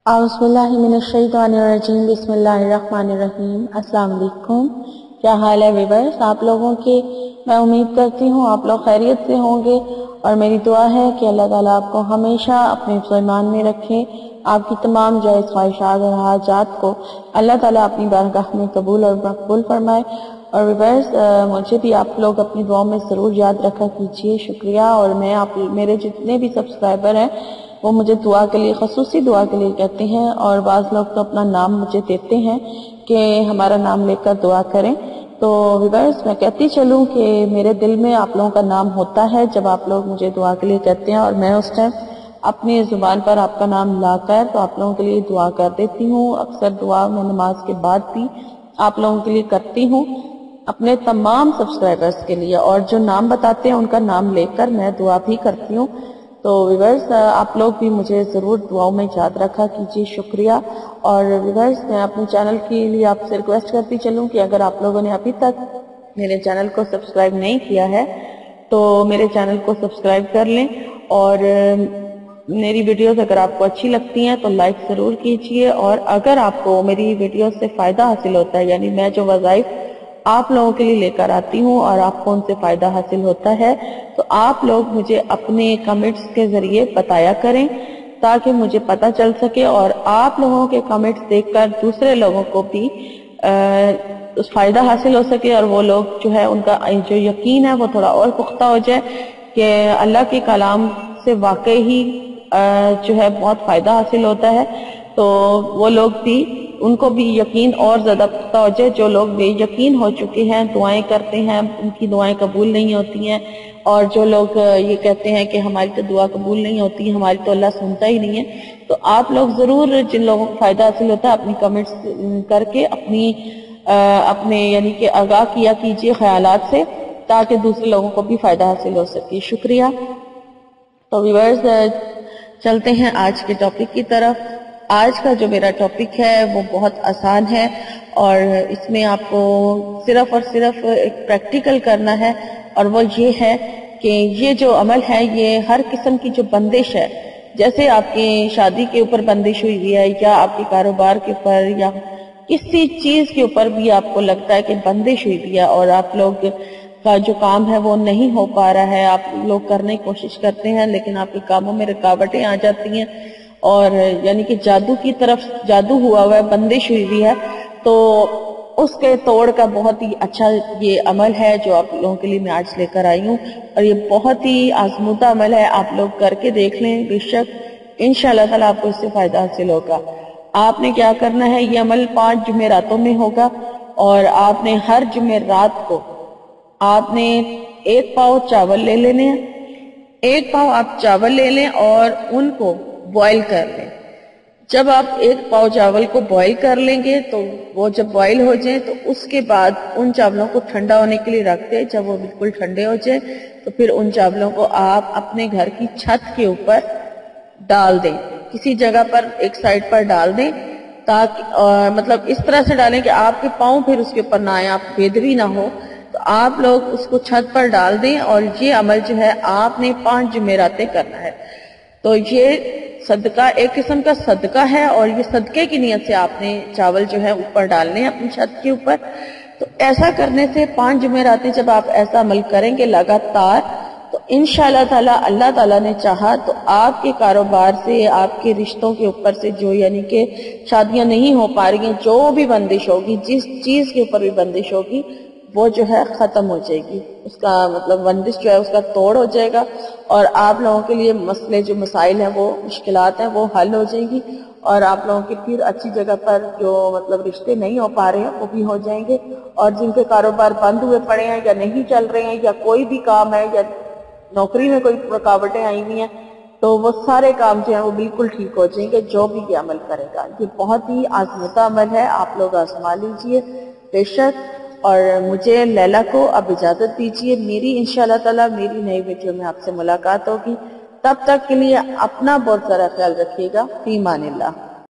बिस्मिल्लाहिर्रहमानिर्रहीम बिस्मिल्लाहिर्रहमानिर्रहीम। अस्सलाम वालेकुम। क्या हाल है व्यूअर्स आप लोगों के। मैं उम्मीद करती हूँ आप लोग खैरियत से होंगे और मेरी दुआ है कि अल्लाह ताला आपको हमेशा अपने ईमान में रखे। आपकी तमाम जायज़ ख्वाहिशात और हाजात को अल्लाह ताला अपनी बारगाह में कबूल और मकबूल फरमाए। और व्यूअर्स मुझे भी आप लोग अपनी दुआओं में ज़रूर याद रखा कीजिए। शुक्रिया। और मैं आप मेरे जितने भी सब्सक्राइबर हैं वो मुझे दुआ के लिए, खसूसी दुआ के लिए कहते हैं, और बाज़ लोग तो अपना नाम मुझे देते हैं कि हमारा नाम लेकर दुआ करें। तो व्यूअर्स मैं कहती चलूं कि मेरे दिल में आप लोगों का नाम होता है जब आप लोग मुझे दुआ के लिए कहते हैं, और मैं उस टाइम अपनी ज़ुबान पर आपका नाम लाकर तो आप लोगों के लिए दुआ कर देती हूँ। अक्सर दुआ मैं नमाज के बाद भी आप लोगों के लिए करती हूँ, अपने तमाम सब्सक्राइबर्स के लिए, और जो नाम बताते हैं उनका नाम लेकर मैं दुआ भी करती हूँ। तो व्यूअर्स आप लोग भी मुझे ज़रूर दुआओं में याद रखा कीजिए। शुक्रिया। और व्यूअर्स मैं अपने चैनल के लिए आपसे रिक्वेस्ट करती चलूँ कि अगर आप लोगों ने अभी तक मेरे चैनल को सब्सक्राइब नहीं किया है तो मेरे चैनल को सब्सक्राइब कर लें, और मेरी वीडियोस अगर आपको अच्छी लगती हैं तो लाइक ज़रूर कीजिए। और अगर आपको मेरी वीडियोस से फ़ायदा हासिल होता है, यानी मैं जो वज़ाइफ आप लोगों के लिए लेकर आती हूँ और आपको उनसे फ़ायदा हासिल होता है, तो आप लोग मुझे अपने कमेंट्स के ज़रिए बताया करें ताकि मुझे पता चल सके, और आप लोगों के कमेंट्स देखकर दूसरे लोगों को भी उस फ़ायदा हासिल हो सके, और वो लोग जो है उनका जो यकीन है वो थोड़ा और पुख्ता हो जाए कि अल्लाह के कलाम से वाकई ही जो है बहुत फ़ायदा हासिल होता है। तो वो लोग भी, उनको भी यकीन और ज़्यादा पुख्ता हो जाए। जो लोग बेयकीन हो चुके हैं, दुआएं करते हैं, उनकी दुआएं कबूल नहीं होती हैं, और जो लोग ये कहते हैं कि हमारी तो दुआ कबूल नहीं होती, हमारी तो अल्लाह सुनता ही नहीं है, तो आप लोग ज़रूर जिन लोगों को फ़ायदा हासिल होता है अपनी कमेंट्स करके अपने यानी कि आगाह किया कीजिए ख्यालात से, ताकि दूसरे लोगों को भी फ़ायदा हासिल हो सके। शुक्रिया। तो व्यूअर्स चलते हैं आज के टॉपिक की तरफ। आज का जो मेरा टॉपिक है वो बहुत आसान है, और इसमें आपको सिर्फ और सिर्फ एक प्रैक्टिकल करना है, और वो ये है कि ये जो अमल है ये हर किस्म की जो बंदिश है, जैसे आपकी शादी के ऊपर बंदिश हुई हुई है, या आपके कारोबार के ऊपर, या किसी चीज़ के ऊपर भी आपको लगता है कि बंदिश हुई हुई है और आप लोग का जो काम है वो नहीं हो पा रहा है, आप लोग करने की कोशिश करते हैं लेकिन आपके कामों में रुकावटें आ जाती हैं, और यानी कि जादू की तरफ जादू हुआ हुआ है, बंदिश हुई हुई है, तो उसके तोड़ का बहुत ही अच्छा ये अमल है जो आप लोगों के लिए मैं आज लेकर आई हूँ। और ये बहुत ही आजमूदा अमल है, आप लोग करके देख लें, बेशक इंशाअल्लाह ताला आपको इससे फ़ायदा हासिल होगा। आपने क्या करना है, ये अमल 5 जुमेरातों में होगा, और आपने हर जुमेरात को आपने 1 पाव चावल ले लेने हैं। 1 पाव आप चावल ले लें और उनको बॉईल कर लें। जब आप 1 पाव चावल को बॉईल कर लेंगे तो वो जब बॉईल हो जाए तो उसके बाद उन चावलों को ठंडा होने के लिए रख दें। जब वो बिल्कुल ठंडे हो जाए तो फिर उन चावलों को आप अपने घर की छत के ऊपर डाल दें, किसी जगह पर एक साइड पर डाल दें, ताकि मतलब इस तरह से डालें कि आपके पाँव फिर उसके ऊपर ना आए, आप बेदबी ना हो। तो आप लोग उसको छत पर डाल दें, और ये अमल जो है आपने 5 जुमेरातें करना है। तो ये सदका, एक किस्म का सदका है, और ये सदके की नियत से आपने चावल जो है ऊपर डालने हैं अपनी छत के ऊपर। तो ऐसा करने से 5 जुमेरातें जब आप ऐसा अमल करेंगे लगातार, तो इंशाअल्लाह ताला अल्लाह ताला ने चाहा तो आपके कारोबार से, आपके रिश्तों के ऊपर से, जो यानी कि शादियां नहीं हो पा रही हैं, जो भी बंदिश होगी, जिस चीज के ऊपर भी बंदिश होगी, वो जो है खत्म हो जाएगी, उसका मतलब बंदिश जो है उसका तोड़ हो जाएगा, और आप लोगों के लिए मसले जो मसाइल हैं, वो मुश्किलात हैं, वो हल हो जाएंगी, और आप लोगों के फिर अच्छी जगह पर जो मतलब रिश्ते नहीं हो पा रहे हैं वो भी हो जाएंगे, और जिनके कारोबार बंद हुए पड़े हैं या नहीं चल रहे हैं, या कोई भी काम है, या नौकरी में कोई रुकावटें आई हुई हैं, तो वो सारे काम जो है वो बिल्कुल ठीक हो जाएंगे जो भी ये अमल करेगा। ये बहुत ही आजमूदा अमल है, आप लोग आजमा लीजिए बेशक। और मुझे लैला को अब इजाजत दीजिए, मेरी इंशाअल्लाह ताला मेरी नई वीडियो में आपसे मुलाकात होगी। तब तक के लिए अपना बहुत सारा ख्याल रखिएगा। फी मानिल्लाह।